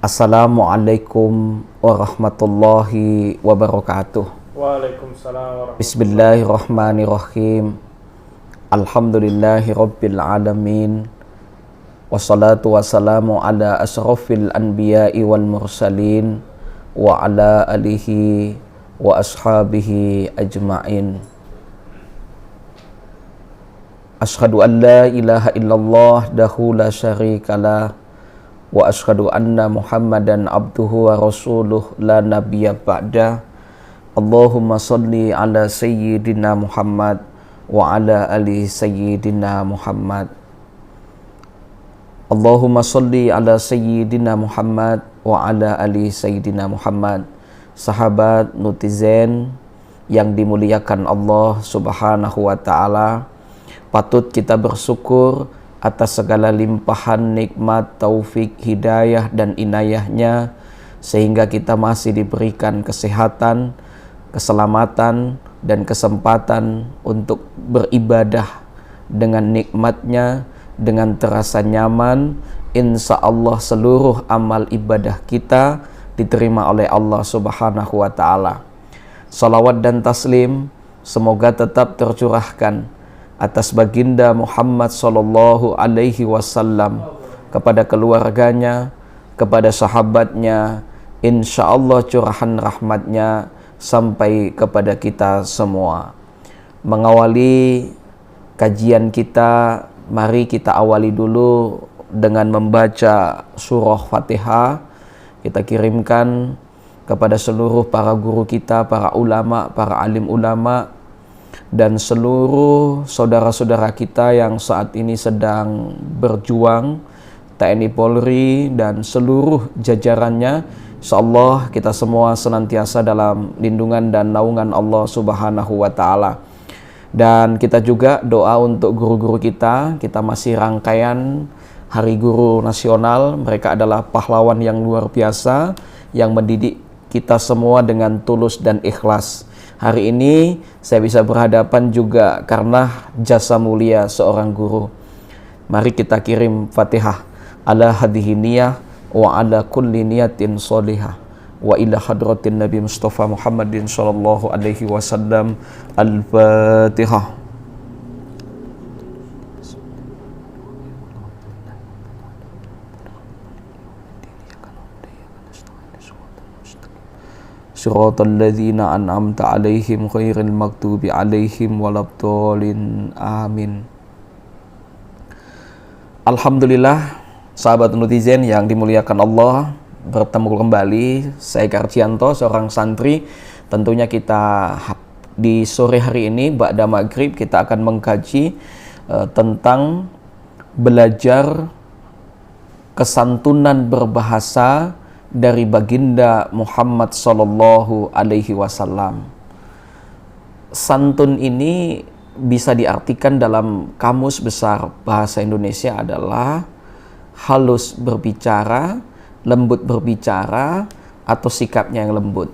Assalamualaikum warahmatullahi wabarakatuh. Waalaikumsalam warahmatullahi. Bismillahirrahmanirrahim. Alhamdulillahi rabbil alamin. Wassalatu wassalamu ala asrafil anbiya'i wal mursalin wa ala alihi wa ashabihi ajma'in. Ashhadu an la ilaha illallah dahu la syarikalah wa ashhadu anna Muhammadan abduhu wa rasuluh la nabiyya ba'da. Allahumma salli ala sayyidina Muhammad wa ala ali sayyidina Muhammad. Allahumma salli ala sayyidina Muhammad wa ala ali sayyidina Muhammad. Sahabat netizen yang dimuliakan Allah Subhanahu wa taala, patut kita bersyukur atas segala limpahan nikmat, taufik, hidayah dan inayahnya, sehingga kita masih diberikan kesehatan, keselamatan dan kesempatan untuk beribadah dengan nikmatnya, dengan terasa nyaman. Insya Allah seluruh amal ibadah kita diterima oleh Allah Subhanahu wa ta'ala. Salawat dan taslim semoga tetap tercurahkan atas baginda Muhammad sallallahu alaihi wasallam, kepada keluarganya, kepada sahabatnya, insya Allah curahan rahmatnya sampai kepada kita semua. Mengawali kajian kita, mari kita awali dulu dengan membaca surah Fatihah. Kita kirimkan kepada seluruh para guru kita, para ulama, para alim ulama, dan seluruh saudara-saudara kita yang saat ini sedang berjuang, TNI Polri dan seluruh jajarannya. Insyaallah kita semua senantiasa dalam lindungan dan naungan Allah Subhanahu wa taala. Dan kita juga doa untuk guru-guru kita. Kita masih rangkaian Hari Guru Nasional. Mereka adalah pahlawan yang luar biasa yang mendidik kita semua dengan tulus dan ikhlas. Hari ini saya bisa berhadapan juga karena jasa mulia seorang guru. Mari kita kirim Fatihah ala hadhihi niyah wa ala kulli niyatin sholihah wa ila hadratin Nabi Mustafa Muhammadin sallallahu alaihi wasallam. Al-Fatihah. Shiratal ladzina an'amta 'alaihim ghairil maghdubi 'alaihim waladdallin. Amin. Alhamdulillah, sahabat netizen yang dimuliakan Allah, bertemu kembali saya Karcianto, seorang santri. Tentunya kita di sore hari ini ba'da maghrib kita akan mengkaji tentang belajar kesantunan berbahasa dari baginda Muhammad sallallahu alaihi wasallam. Santun ini bisa diartikan dalam Kamus Besar Bahasa Indonesia adalah halus berbicara, lembut berbicara, atau sikapnya yang lembut.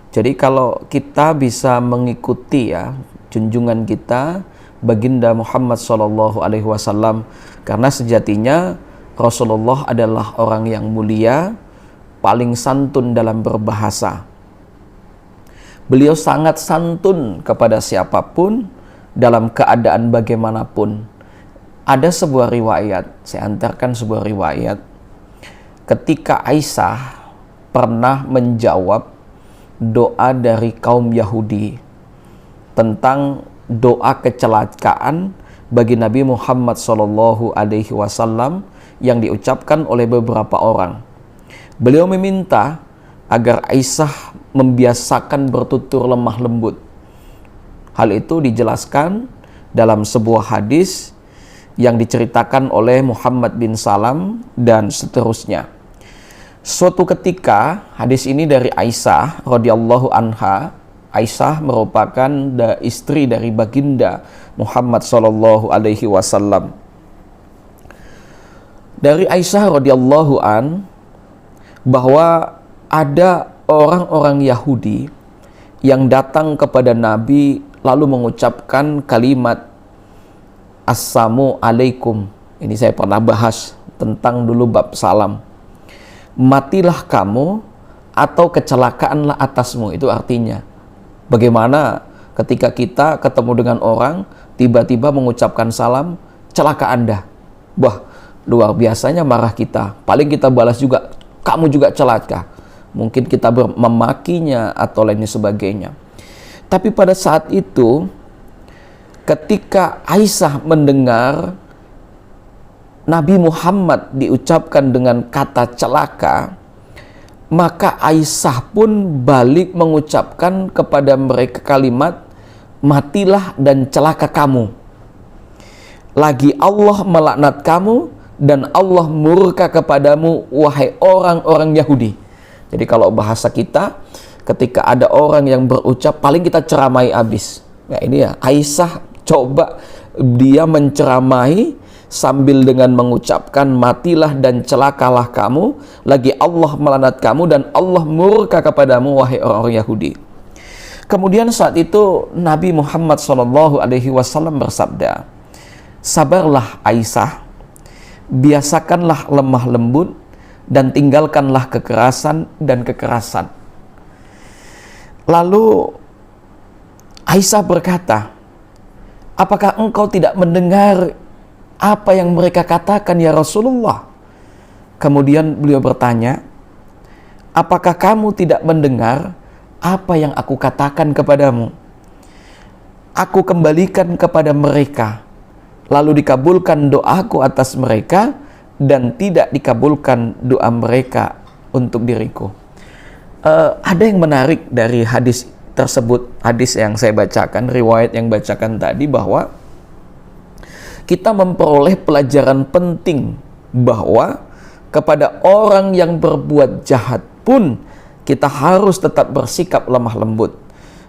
Jadi kalau kita bisa mengikuti junjungan kita baginda Muhammad sallallahu alaihi wasallam, karena sejatinya Rasulullah adalah orang yang mulia, paling santun dalam berbahasa. Beliau sangat santun kepada siapapun, dalam keadaan bagaimanapun. Ada sebuah riwayat, saya antarkan sebuah riwayat, ketika Aisyah pernah menjawab doa dari kaum Yahudi tentang doa kecelakaan bagi Nabi Muhammad SAW yang diucapkan oleh beberapa orang. Beliau meminta agar Aisyah membiasakan bertutur lemah lembut. Hal itu dijelaskan dalam sebuah hadis yang diceritakan oleh Muhammad bin Salam dan seterusnya. Suatu ketika, hadis ini dari Aisyah radhiyallahu anha. Aisyah merupakan istri dari baginda Muhammad sallallahu alaihi wasallam. Dari Aisyah radhiyallahu an, bahwa ada orang-orang Yahudi yang datang kepada Nabi lalu mengucapkan kalimat Assalamu alaikum. Ini saya pernah bahas tentang dulu bab salam. matilah kamu atau kecelakaanlah atasmu. Itu artinya bagaimana ketika kita ketemu dengan orang tiba-tiba mengucapkan salam, celaka Anda. Wah, luar biasanya marah kita. Paling kita balas juga, kamu juga celaka. Mungkin kita memakinya atau lainnya sebagainya. Tapi pada saat itu ketika Aisyah mendengar Nabi Muhammad diucapkan dengan kata celaka, maka Aisyah pun balik mengucapkan kepada mereka kalimat, matilah dan celaka kamu. Lagi Allah melaknat kamu dan Allah murka kepadamu, wahai orang-orang Yahudi. Jadi kalau bahasa kita, ketika ada orang yang berucap, paling kita ceramai habis. Ya ini ya, Aisyah coba dia menceramahi sambil dengan mengucapkan, matilah dan celakalah kamu, lagi Allah melaknat kamu dan Allah murka kepadamu, wahai orang-orang Yahudi. Kemudian saat itu Nabi Muhammad SAW bersabda, sabarlah Aisyah, biasakanlah lemah lembut dan tinggalkanlah kekerasan dan kekerasan. Lalu Aisyah berkata, apakah engkau tidak mendengar apa yang mereka katakan ya Rasulullah? Kemudian beliau bertanya, apakah kamu tidak mendengar apa yang aku katakan kepadamu? Aku kembalikan kepada mereka, lalu dikabulkan doaku atas mereka dan tidak dikabulkan doa mereka untuk diriku. Ada yang menarik dari hadis tersebut, hadis yang saya bacakan, riwayat yang bacakan tadi, bahwa kita memperoleh pelajaran penting bahwa kepada orang yang berbuat jahat pun kita harus tetap bersikap lemah lembut.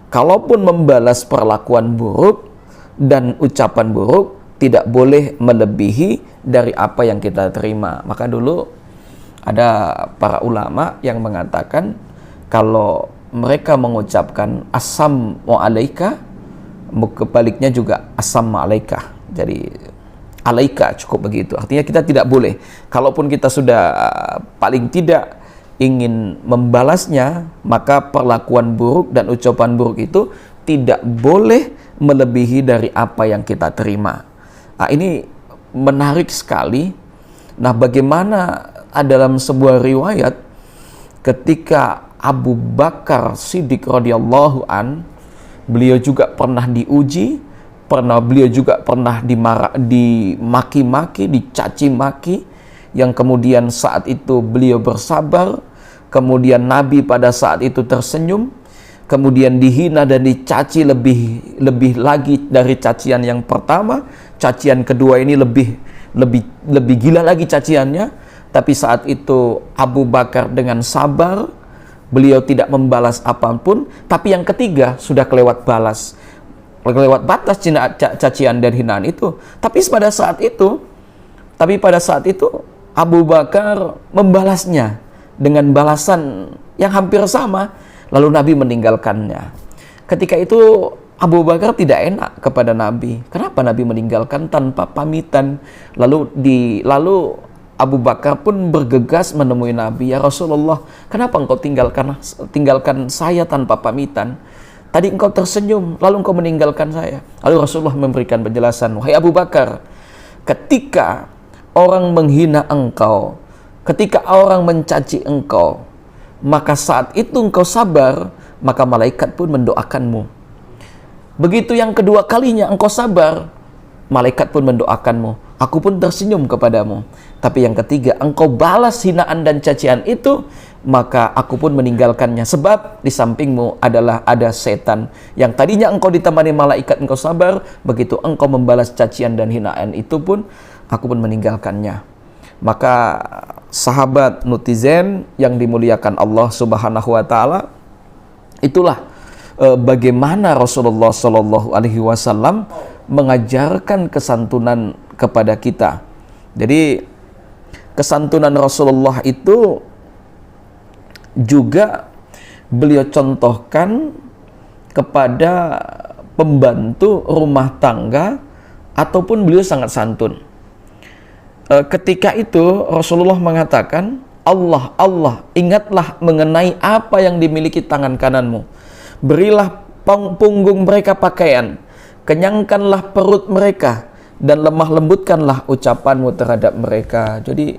Kalaupun membalas perlakuan buruk dan ucapan buruk, tidak boleh melebihi dari apa yang kita terima. Maka dulu ada para ulama yang mengatakan kalau mereka mengucapkan assalamu alaika, kebaliknya juga assalamu alaika. Jadi alaika cukup begitu. Artinya kita tidak boleh, kalaupun kita sudah paling tidak ingin membalasnya, maka perlakuan buruk dan ucapan buruk itu tidak boleh melebihi dari apa yang kita terima. Nah, ini menarik sekali. Nah, bagaimana dalam sebuah riwayat ketika Abu Bakar Siddiq radhiyallahu an, beliau juga pernah diuji, beliau juga pernah dimaki-maki, dicaci maki, yang kemudian saat itu beliau bersabar, kemudian Nabi pada saat itu tersenyum, kemudian dihina dan dicaci lebih lagi dari cacian yang pertama. Cacian kedua ini lebih gila lagi caciannya, tapi saat itu Abu Bakar dengan sabar, beliau tidak membalas apapun. Tapi yang ketiga sudah kelewat batas cacian dan hinaan itu. Tapi pada saat itu Abu Bakar membalasnya dengan balasan yang hampir sama, lalu Nabi meninggalkannya. Ketika itu Abu Bakar tidak enak kepada Nabi. Kenapa Nabi meninggalkan tanpa pamitan? Lalu Abu Bakar pun bergegas menemui Nabi, ya Rasulullah, kenapa engkau tinggalkan saya tanpa pamitan? Tadi engkau tersenyum, lalu engkau meninggalkan saya. Lalu Rasulullah memberikan penjelasan, wahai Abu Bakar, ketika orang menghina engkau, ketika orang mencaci engkau, maka saat itu engkau sabar, maka malaikat pun mendoakanmu. Begitu yang kedua kalinya engkau sabar, malaikat pun mendoakanmu. Aku pun tersenyum kepadamu. Tapi yang ketiga, engkau balas hinaan dan cacian itu, maka aku pun meninggalkannya. Sebab di sampingmu adalah ada setan yang tadinya engkau ditemani malaikat, engkau sabar. Begitu engkau membalas cacian dan hinaan itu pun, aku pun meninggalkannya. Maka sahabat netizen yang dimuliakan Allah Subhanahu wa taala, itulah bagaimana Rasulullah Shallallahu alaihi wasallam mengajarkan kesantunan kepada kita. Jadi kesantunan Rasulullah itu juga beliau contohkan kepada pembantu rumah tangga ataupun beliau sangat santun. Ketika itu Rasulullah mengatakan, Allah, Allah, ingatlah mengenai apa yang dimiliki tangan kananmu. Berilah punggung mereka pakaian, kenyangkanlah perut mereka, dan lemah lembutkanlah ucapanmu terhadap mereka. Jadi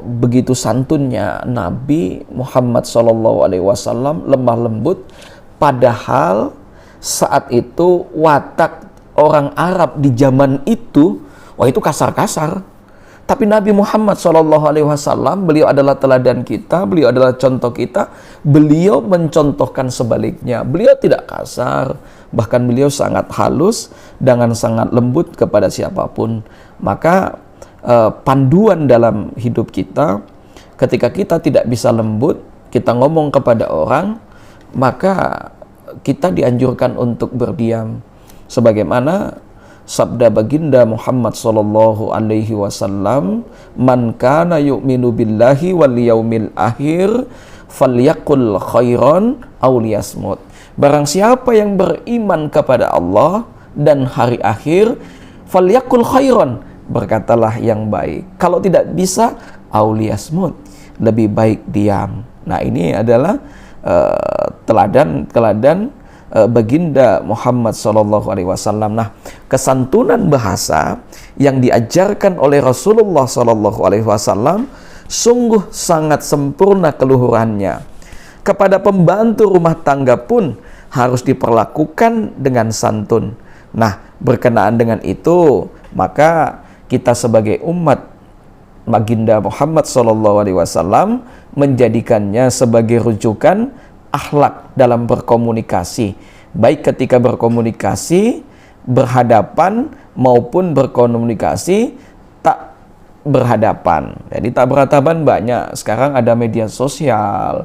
begitu santunnya Nabi Muhammad SAW, lemah lembut, padahal saat itu watak orang Arab di zaman itu, wah itu kasar-kasar. Tapi Nabi Muhammad SAW, beliau adalah teladan kita, beliau adalah contoh kita. Beliau mencontohkan sebaliknya. Beliau tidak kasar, bahkan beliau sangat halus dengan sangat lembut kepada siapapun. Maka panduan dalam hidup kita, ketika kita tidak bisa lembut, kita ngomong kepada orang, maka kita dianjurkan untuk berdiam. Sebagaimana sabda baginda Muhammad sallallahu alaihi wasallam, "Man kana yu'minu billahi wal yaumil akhir falyaqul khairan aw liyasmut." Barang siapa yang beriman kepada Allah dan hari akhir, falyaqul khairan, berkatalah yang baik. Kalau tidak bisa, aw liyasmut, lebih baik diam. Nah, ini adalah teladan baginda Muhammad SAW. Nah, kesantunan bahasa yang diajarkan oleh Rasulullah SAW sungguh sangat sempurna keluhurannya. Kepada pembantu rumah tangga pun harus diperlakukan dengan santun. Nah, berkenaan dengan itu, maka kita sebagai umat baginda Muhammad SAW menjadikannya sebagai rujukan akhlak dalam berkomunikasi, baik ketika berkomunikasi berhadapan maupun berkomunikasi tak berhadapan. Jadi tak berhadapan banyak. Sekarang ada media sosial.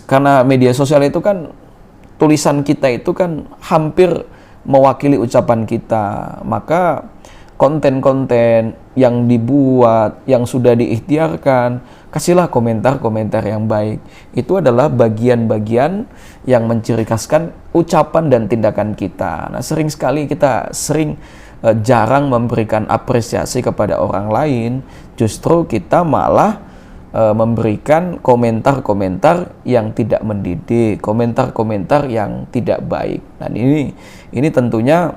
Karena media sosial itu kan, tulisan kita itu kan hampir mewakili ucapan kita. Maka konten-konten yang dibuat, yang sudah diikhtiarkan, kasihlah komentar-komentar yang baik. Itu adalah bagian-bagian yang menciri khaskan ucapan dan tindakan kita. Nah, sering sekali kita jarang memberikan apresiasi kepada orang lain. Justru kita malah memberikan komentar-komentar yang tidak mendidik, komentar-komentar yang tidak baik. Dan ini tentunya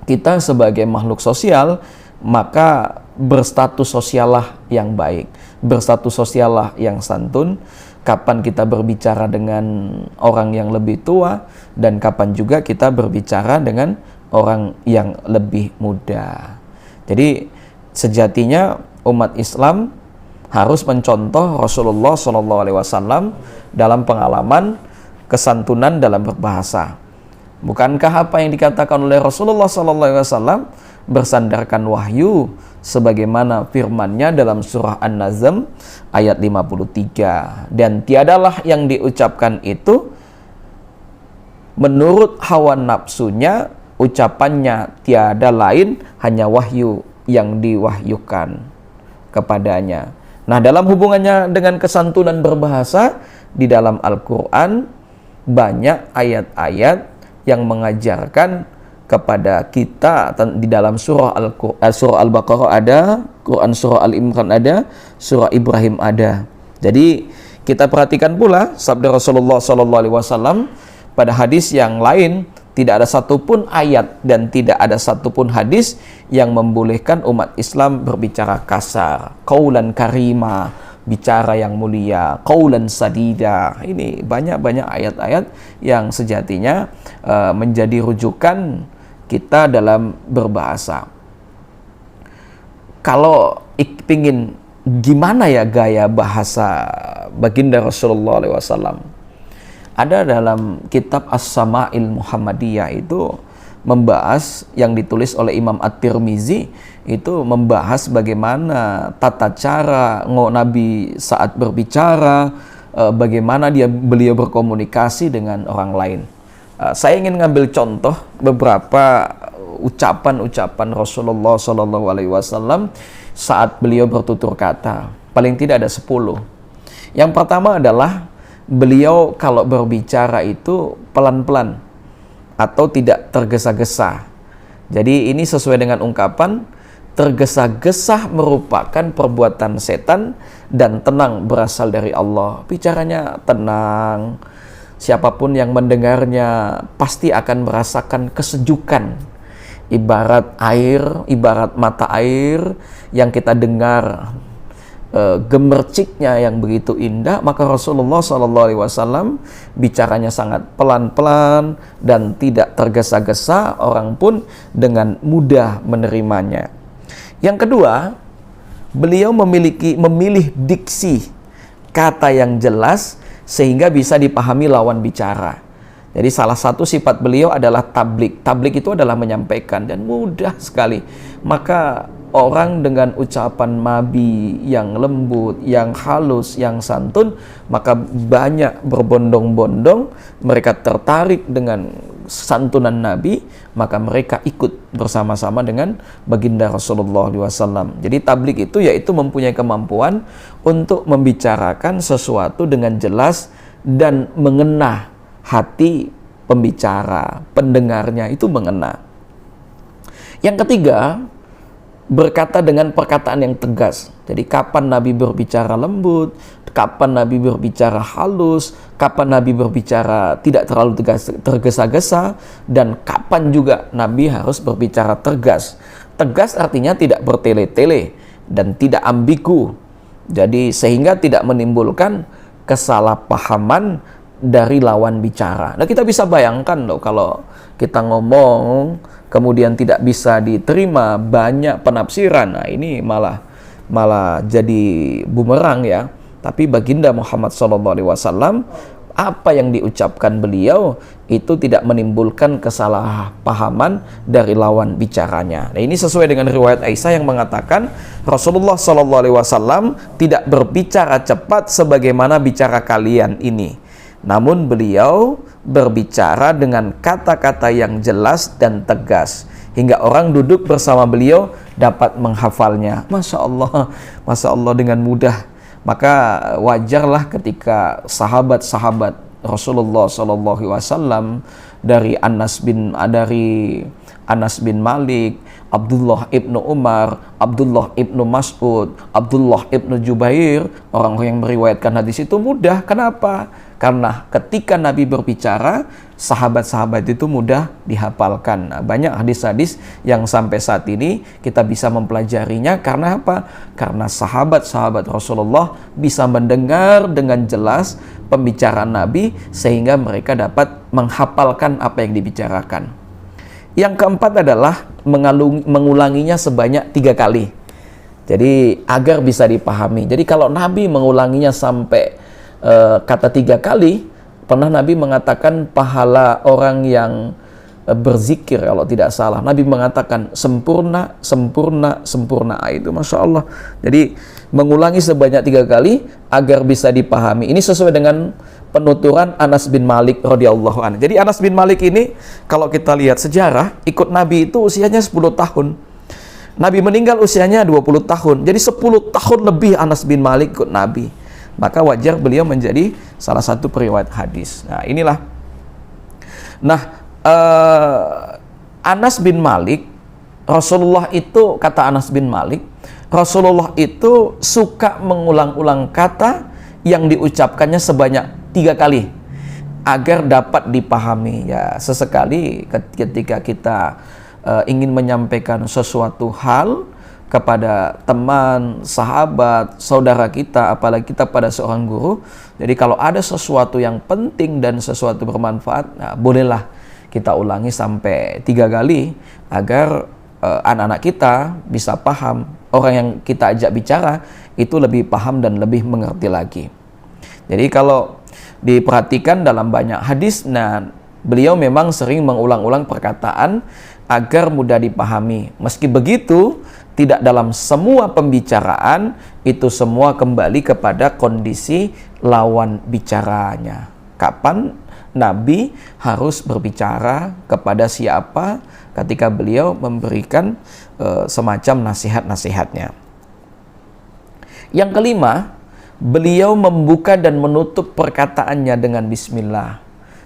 kita sebagai makhluk sosial, maka berstatus sosiallah yang baik, berstatus sosiallah yang santun. Kapan kita berbicara dengan orang yang lebih tua, dan kapan juga kita berbicara dengan orang yang lebih muda. Jadi sejatinya umat Islam harus mencontoh Rasulullah SAW dalam pengalaman kesantunan dalam berbahasa. Bukankah apa yang dikatakan oleh Rasulullah SAW bersandarkan wahyu sebagaimana firman-Nya dalam surah An-Nazm ayat 53, dan tiadalah yang diucapkan itu menurut hawa nafsunya, ucapannya tiada lain hanya wahyu yang diwahyukan kepadanya. Nah, dalam hubungannya dengan kesantunan berbahasa, di dalam Al-Quran banyak ayat-ayat yang mengajarkan kepada kita. Di dalam surah Al-Baqarah ada, Quran surah Al-Imran ada, surah Ibrahim ada. Jadi kita perhatikan pula sabda Rasulullah SAW pada hadis yang lain, tidak ada satupun ayat dan tidak ada satupun hadis yang membolehkan umat Islam berbicara kasar, qaulan karima, bicara yang mulia, qaulan sadida. Ini banyak-banyak ayat-ayat yang sejatinya menjadi rujukan kita dalam berbahasa. Kalau pingin gimana ya gaya bahasa baginda Rasulullah SAW, ada dalam kitab As-Sama'il Muhammadiyah itu membahas, yang ditulis oleh Imam At-Tirmizi, itu membahas bagaimana tata cara Nabi saat berbicara, bagaimana beliau berkomunikasi dengan orang lain. Saya ingin ngambil contoh beberapa ucapan-ucapan Rasulullah SAW saat beliau bertutur kata. Paling tidak ada 10. Yang pertama adalah beliau kalau berbicara itu pelan-pelan atau tidak tergesa-gesa. Jadi ini sesuai dengan ungkapan tergesa-gesa merupakan perbuatan setan, dan tenang berasal dari Allah. Bicaranya tenang. Siapapun yang mendengarnya pasti akan merasakan kesejukan. Ibarat air, ibarat mata air yang kita dengar gemerciknya yang begitu indah, maka Rasulullah SAW bicaranya sangat pelan-pelan dan tidak tergesa-gesa, orang pun dengan mudah menerimanya. Yang kedua, beliau memilih diksi kata yang jelas sehingga bisa dipahami lawan bicara. Jadi salah satu sifat beliau adalah tablik. Tablik itu adalah menyampaikan, dan mudah sekali. Maka orang dengan ucapan nabi yang lembut, yang halus, yang santun, maka banyak berbondong-bondong mereka tertarik dengan santunan Nabi, maka mereka ikut bersama-sama dengan baginda Rasulullah SAW. Jadi tablik itu yaitu mempunyai kemampuan untuk membicarakan sesuatu dengan jelas dan mengena hati pembicara, pendengarnya itu mengena. Yang ketiga, berkata dengan perkataan yang tegas. Jadi kapan Nabi berbicara lembut, kapan Nabi berbicara halus, kapan Nabi berbicara tidak terlalu tergesa-gesa, dan kapan juga Nabi harus berbicara tegas. Tegas artinya tidak bertele-tele dan tidak ambigu. Jadi sehingga tidak menimbulkan kesalahpahaman dari lawan bicara. Nah, kita bisa bayangkan loh, kalau kita ngomong kemudian tidak bisa diterima, banyak penafsiran. Nah, ini malah jadi bumerang ya. Tapi baginda Muhammad SAW, apa yang diucapkan beliau itu tidak menimbulkan kesalahpahaman dari lawan bicaranya. Nah, ini sesuai dengan riwayat Aisyah yang mengatakan Rasulullah SAW tidak berbicara cepat sebagaimana bicara kalian ini. Namun beliau berbicara dengan kata-kata yang jelas dan tegas, hingga orang duduk bersama beliau dapat menghafalnya. Masya Allah dengan mudah. Maka wajarlah ketika sahabat-sahabat Rasulullah SAW dari Anas bin Malik, Abdullah ibnu Umar, Abdullah ibnu Mas'ud, Abdullah ibnu Jubair, orang-orang yang meriwayatkan hadis itu mudah. Kenapa? Karena ketika Nabi berbicara, sahabat-sahabat itu mudah dihafalkan. Nah, banyak hadis-hadis yang sampai saat ini kita bisa mempelajarinya. Karena apa? Karena sahabat-sahabat Rasulullah bisa mendengar dengan jelas pembicaraan Nabi, sehingga mereka dapat menghafalkan apa yang dibicarakan. Yang keempat adalah mengulanginya sebanyak 3 kali. Jadi agar bisa dipahami. Jadi kalau Nabi mengulanginya sampai kata 3 kali, pernah Nabi mengatakan pahala orang yang berzikir, kalau tidak salah Nabi mengatakan sempurna, sempurna, sempurna. Itu Masya Allah. Jadi mengulangi sebanyak 3 kali agar bisa dipahami. Ini sesuai dengan penuturan Anas bin Malik radhiyallahu anhu. Jadi Anas bin Malik ini, kalau kita lihat sejarah, ikut Nabi itu usianya 10 tahun. Nabi meninggal usianya 20 tahun. Jadi 10 tahun lebih Anas bin Malik ikut Nabi. Maka wajar beliau menjadi salah satu periwayat hadis. Nah, inilah. Nah, Anas bin Malik, Rasulullah itu, kata Anas bin Malik, Rasulullah itu suka mengulang-ulang kata yang diucapkannya sebanyak 3 kali agar dapat dipahami. Ya, sesekali ketika kita ingin menyampaikan sesuatu hal kepada teman, sahabat, saudara kita, apalagi kita pada seorang guru. Jadi kalau ada sesuatu yang penting dan sesuatu bermanfaat, nah, bolehlah kita ulangi sampai 3 kali agar anak-anak kita bisa paham. Orang yang kita ajak bicara itu lebih paham dan lebih mengerti lagi. Jadi kalau diperhatikan dalam banyak hadis, nah, beliau memang sering mengulang-ulang perkataan agar mudah dipahami. Meski begitu, tidak dalam semua pembicaraan itu semua kembali kepada kondisi lawan bicaranya. Kapan Nabi harus berbicara kepada siapa ketika beliau memberikan semacam nasihat-nasihatnya. Yang kelima, beliau membuka dan menutup perkataannya dengan bismillah.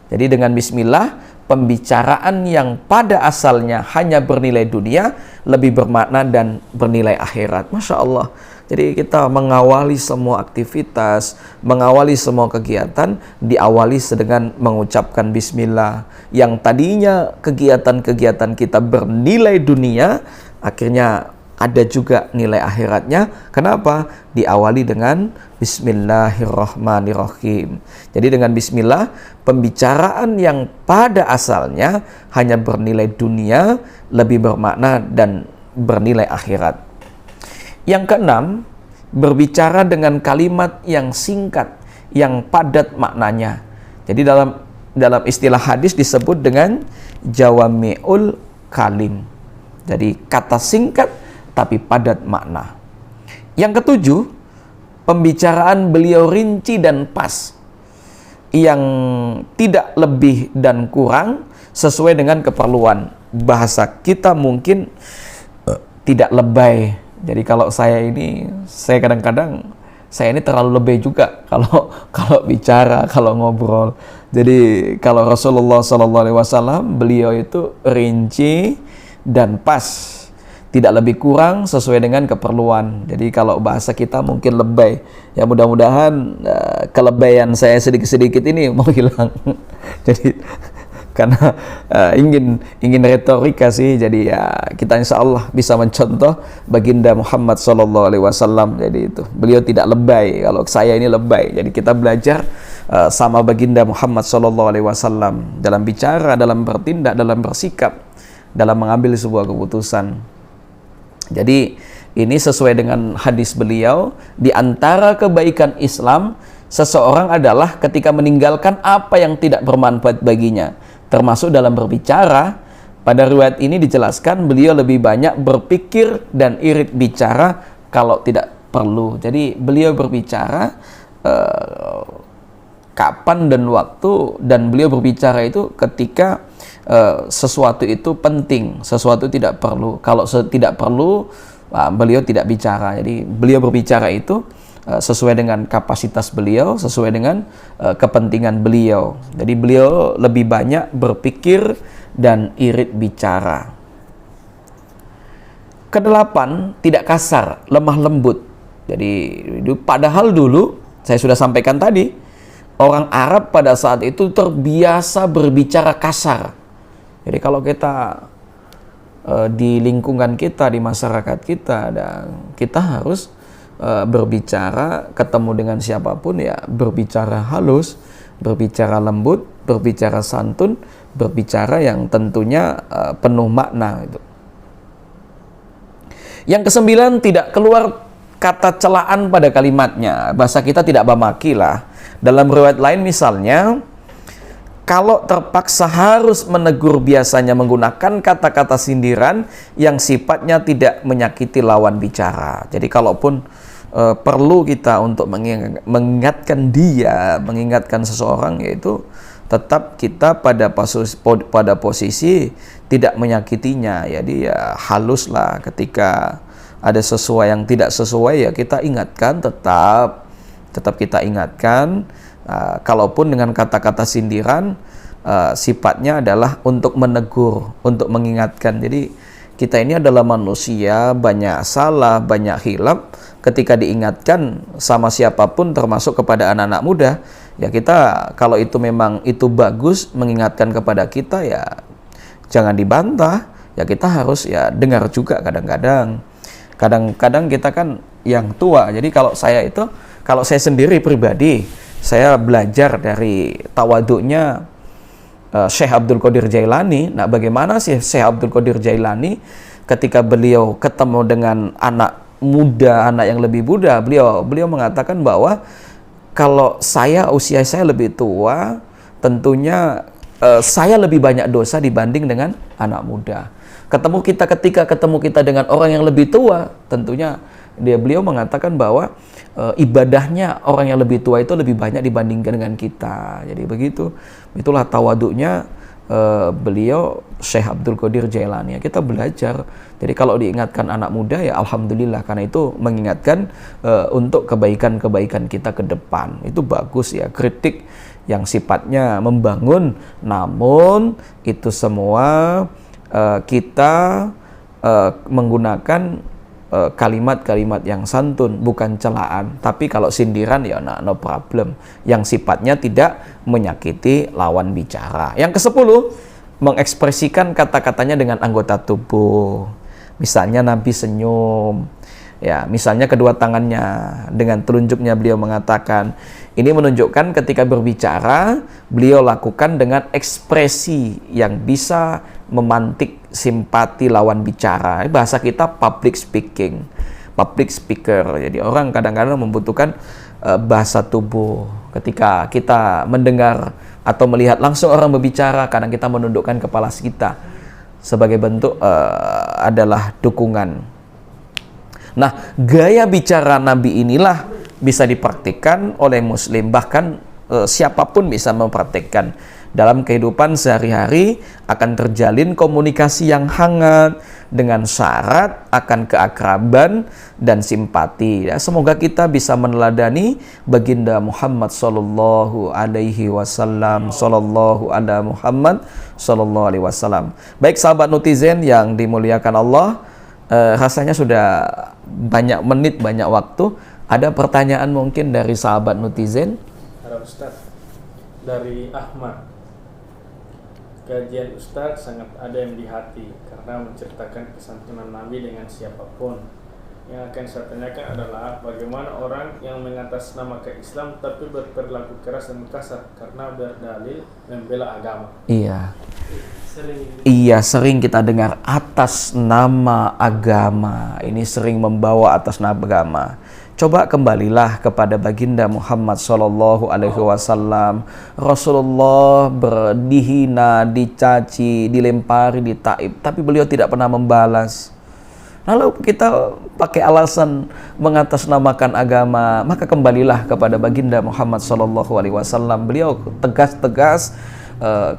Jadi dengan bismillah, pembicaraan yang pada asalnya hanya bernilai dunia lebih bermakna dan bernilai akhirat. Masya Allah. Jadi kita mengawali semua aktivitas, mengawali semua kegiatan, diawali dengan mengucapkan bismillah. Yang tadinya kegiatan-kegiatan kita bernilai dunia, akhirnya ada juga nilai akhiratnya. Kenapa? Diawali dengan bismillahirrahmanirrahim. Jadi dengan bismillah, pembicaraan yang pada asalnya hanya bernilai dunia lebih bermakna dan bernilai akhirat. Yang keenam, berbicara dengan kalimat yang singkat, yang padat maknanya. Jadi dalam istilah hadis disebut dengan jawami'ul kalim. Jadi kata singkat tapi padat makna. Yang ketujuh, pembicaraan beliau rinci dan pas, yang tidak lebih dan kurang sesuai dengan keperluan. Bahasa kita mungkin tidak lebay. Jadi kalau saya kadang-kadang saya ini terlalu lebay juga kalau bicara, kalau ngobrol. Jadi kalau Rasulullah SAW, beliau itu rinci dan pas, tidak lebih kurang sesuai dengan keperluan. Jadi kalau bahasa kita mungkin lebay. Ya mudah-mudahan kelebayan saya sedikit-sedikit ini mau hilang. Jadi karena ingin retorika sih. Jadi ya kita insya Allah bisa mencontoh baginda Muhammad SAW. Jadi itu beliau tidak lebay. Kalau saya ini lebay. Jadi kita belajar sama baginda Muhammad SAW dalam bicara, dalam bertindak, dalam bersikap, dalam mengambil sebuah keputusan. Jadi ini sesuai dengan hadis beliau, di antara kebaikan Islam seseorang adalah ketika meninggalkan apa yang tidak bermanfaat baginya, termasuk dalam berbicara. Pada riwayat ini dijelaskan beliau lebih banyak berpikir dan irit bicara kalau tidak perlu. Jadi beliau berbicara kapan dan waktu, dan beliau berbicara itu ketika sesuatu itu penting, sesuatu tidak perlu. Kalau tidak perlu, beliau tidak bicara. Jadi beliau berbicara itu sesuai dengan kapasitas beliau, sesuai dengan kepentingan beliau. Jadi beliau lebih banyak berpikir dan irit bicara. Kedelapan, tidak kasar, lemah lembut. Jadi padahal dulu saya sudah sampaikan tadi, orang Arab pada saat itu terbiasa berbicara kasar. Jadi kalau kita di lingkungan kita, di masyarakat kita, dan kita harus berbicara, ketemu dengan siapapun ya berbicara halus, berbicara lembut, berbicara santun, berbicara yang tentunya penuh makna. Gitu. Yang kesembilan, tidak keluar kata celaan pada kalimatnya. Bahasa kita tidak bamaki lah. Dalam riwayat lain misalnya, kalau terpaksa harus menegur biasanya menggunakan kata-kata sindiran yang sifatnya tidak menyakiti lawan bicara. Jadi kalaupun perlu kita untuk mengingatkan dia, mengingatkan seseorang, yaitu tetap kita pada posisi tidak menyakitinya. Jadi ya haluslah, ketika ada sesuatu yang tidak sesuai ya kita ingatkan, tetap kita ingatkan. Kalaupun dengan kata-kata sindiran, sifatnya adalah untuk menegur, untuk mengingatkan. Jadi kita ini adalah manusia, banyak salah, banyak hilaf. Ketika diingatkan sama siapapun, termasuk kepada anak-anak muda, ya kita, kalau itu memang itu bagus mengingatkan kepada kita, ya jangan dibantah. Ya kita harus ya dengar juga kadang-kadang. Kadang-kadang kita kan yang tua. Jadi kalau saya sendiri pribadi, saya belajar dari tawaduknya Syekh Abdul Qadir Jailani. Nah, bagaimana sih Syekh Abdul Qadir Jailani ketika beliau ketemu dengan anak muda, anak yang lebih muda, beliau mengatakan bahwa kalau usia saya lebih tua, tentunya saya lebih banyak dosa dibanding dengan anak muda. Ketika ketemu kita dengan orang yang lebih tua, tentunya beliau mengatakan bahwa ibadahnya orang yang lebih tua itu lebih banyak dibandingkan dengan kita. Jadi begitu. Itulah tawaduknya beliau Syekh Abdul Qadir Jailani. Kita belajar. Jadi kalau diingatkan anak muda ya alhamdulillah, karena itu mengingatkan untuk kebaikan-kebaikan kita ke depan. Itu bagus ya. Kritik yang sifatnya membangun, namun itu semua kita menggunakan kalimat-kalimat yang santun, bukan celaan. Tapi kalau sindiran ya no problem, yang sifatnya tidak menyakiti lawan bicara. Yang ke-10, mengekspresikan kata-katanya dengan anggota tubuh. Misalnya Nabi senyum, ya, misalnya kedua tangannya dengan telunjuknya beliau mengatakan. Ini menunjukkan ketika berbicara beliau lakukan dengan ekspresi yang bisa memantik simpati lawan bicara. Bahasa kita public speaking, public speaker. Jadi orang kadang-kadang membutuhkan bahasa tubuh. Ketika kita mendengar atau melihat langsung orang berbicara, kadang kita menundukkan kepala kita sebagai bentuk adalah dukungan. Nah, gaya bicara Nabi inilah bisa dipraktikkan oleh muslim, bahkan siapapun bisa mempraktikkan. Dalam kehidupan sehari-hari akan terjalin komunikasi yang hangat dengan syarat akan keakraban dan simpati. Ya, semoga kita bisa meneladani baginda Muhammad sallallahu alaihi wasallam, sallallahu ala Muhammad sallallahu alaihi wasallam. Baik sahabat netizen yang dimuliakan Allah, rasanya sudah banyak menit, banyak waktu. Ada pertanyaan mungkin dari sahabat netizen? Ada Ustaz, dari Ahmad. Kajian Ustaz sangat ada yang di hati karena menceritakan kesantunan Nabi dengan siapapun. Yang akan saya tanyakan adalah bagaimana orang yang mengatasnamakan Islam tapi berperilaku keras dan kasar karena berdalil membela agama. Iya. Iya, sering kita dengar atas nama agama. Ini sering membawa atas nama agama. Coba kembalilah kepada baginda Muhammad sallallahu alaihi wasallam. Rasulullah dihina, dicaci, dilempari di Taif, tapi beliau tidak pernah membalas. Lalu kita pakai alasan mengatasnamakan agama, maka kembalilah kepada baginda Muhammad sallallahu alaihi wasallam. Beliau tegas-tegas,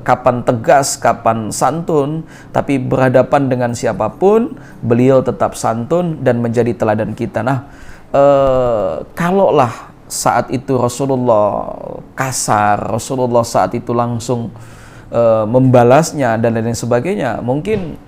kapan tegas, kapan santun, tapi berhadapan dengan siapapun, beliau tetap santun dan menjadi teladan kita. Nah, kalaulah saat itu Rasulullah kasar, Rasulullah saat itu langsung membalasnya dan lain sebagainya, mungkin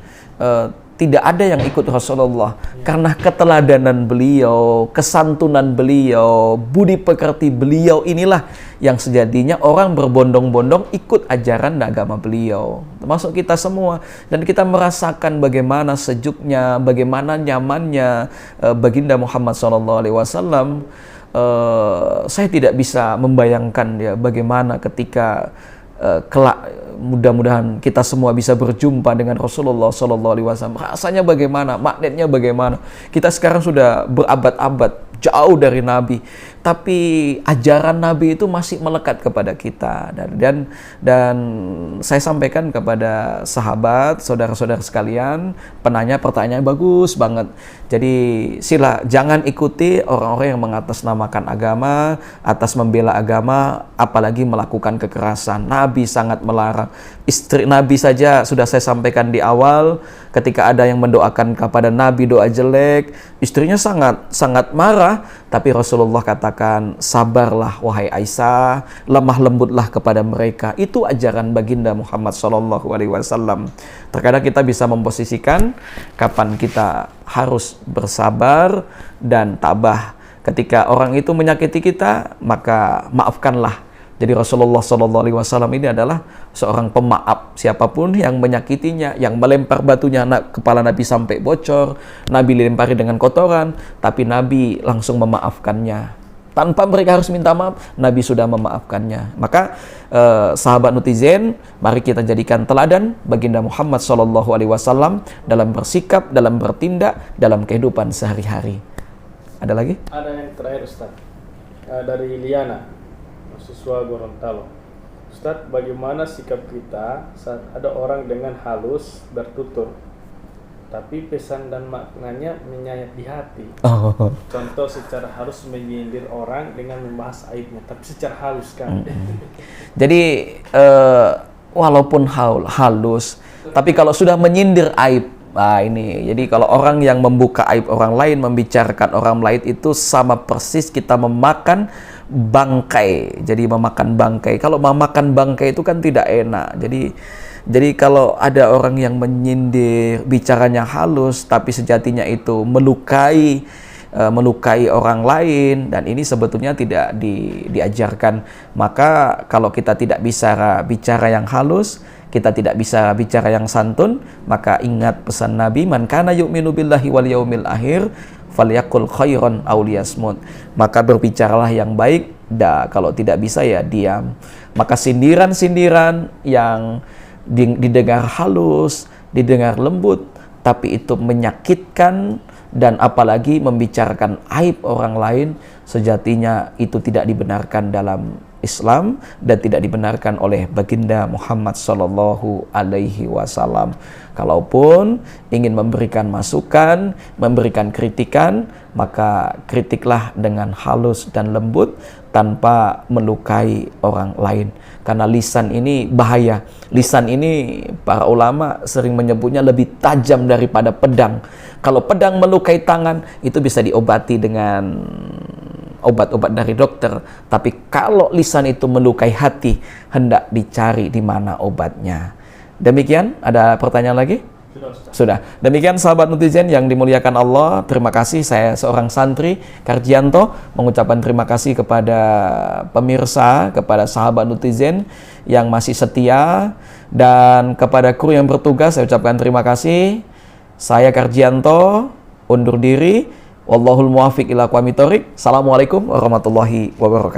tidak ada yang ikut Rasulullah. Karena keteladanan beliau, kesantunan beliau, budi pekerti beliau, inilah yang sejatinya orang berbondong-bondong ikut ajaran agama beliau, termasuk kita semua. Dan kita merasakan bagaimana sejuknya, bagaimana nyamannya baginda Muhammad SAW. Saya tidak bisa membayangkan ya bagaimana ketika kelak mudah-mudahan kita semua bisa berjumpa dengan Rasulullah SAW. Rasanya bagaimana, magnetnya bagaimana. Kita sekarang sudah berabad-abad jauh dari Nabi, tapi ajaran Nabi itu masih melekat kepada kita. Dan saya sampaikan kepada sahabat, saudara-saudara sekalian, penanya pertanyaan bagus banget. Jadi jangan ikuti orang-orang yang mengatasnamakan agama, atas membela agama, apalagi melakukan kekerasan. Nabi sangat melarang. Istri Nabi saja sudah saya sampaikan di awal, ketika ada yang mendoakan kepada Nabi doa jelek, istrinya sangat marah, tapi Rasulullah katakan, sabarlah wahai Aisyah, lemah lembutlah kepada mereka. Itu ajaran baginda Muhammad SAW. Terkadang kita bisa memposisikan kapan kita harus bersabar dan tabah. Ketika orang itu menyakiti kita, maka maafkanlah. Jadi Rasulullah SAW ini adalah seorang pemaaf. Siapapun yang menyakitinya, yang melempar batunya kepala Nabi sampai bocor, Nabi dilempari dengan kotoran, tapi Nabi langsung memaafkannya. Tanpa mereka harus minta maaf, Nabi sudah memaafkannya. Maka sahabat netizen, mari kita jadikan teladan baginda Muhammad SAW dalam bersikap, dalam bertindak, dalam kehidupan sehari-hari. Ada lagi? Ada yang terakhir Ustaz, dari Liana, mahasiswa Gorontalo. Ustaz, bagaimana sikap kita saat ada orang dengan halus bertutur, tapi pesan dan maknanya menyayat di hati? Contoh, secara halus menyindir orang dengan membahas aibnya, tapi secara halus kan. Jadi walaupun halus, tapi kalau sudah menyindir aib, Nah ini, jadi kalau orang yang membuka aib orang lain, membicarakan orang lain itu sama persis kita memakan bangkai. Jadi memakan bangkai. Kalau memakan bangkai itu kan tidak enak. Jadi kalau ada orang yang menyindir, bicaranya halus, tapi sejatinya itu melukai orang lain, dan ini sebetulnya tidak diajarkan. Maka kalau kita tidak bisa bicara yang halus, kita tidak bisa bicara yang santun, maka ingat pesan Nabi, man kana yu'minu billahi wal yaumil akhir falyaqul khairan aw liyasmut. Maka berbicaralah yang baik, kalau tidak bisa ya diam. Maka sindiran-sindiran yang didengar halus, didengar lembut, tapi itu menyakitkan, dan apalagi membicarakan aib orang lain, sejatinya itu tidak dibenarkan dalam Islam dan tidak dibenarkan oleh baginda Muhammad sallallahu alaihi wasallam. Kalaupun ingin memberikan masukan, memberikan kritikan, maka kritiklah dengan halus dan lembut tanpa melukai orang lain. Karena lisan ini bahaya. Lisan ini para ulama sering menyebutnya lebih tajam daripada pedang. Kalau pedang melukai tangan, itu bisa diobati dengan obat-obat dari dokter. Tapi kalau lisan itu melukai hati, hendak dicari di mana obatnya. Demikian, ada pertanyaan lagi? Sudah. Demikian sahabat netizen yang dimuliakan Allah. Terima kasih, saya seorang santri Karjianto mengucapkan terima kasih kepada pemirsa, kepada sahabat netizen yang masih setia, dan kepada kru yang bertugas saya ucapkan terima kasih. Saya Karjianto undur diri. Wallahul muwaffiq ila aqwamit thoriq. Assalamualaikum warahmatullahi wabarakatuh.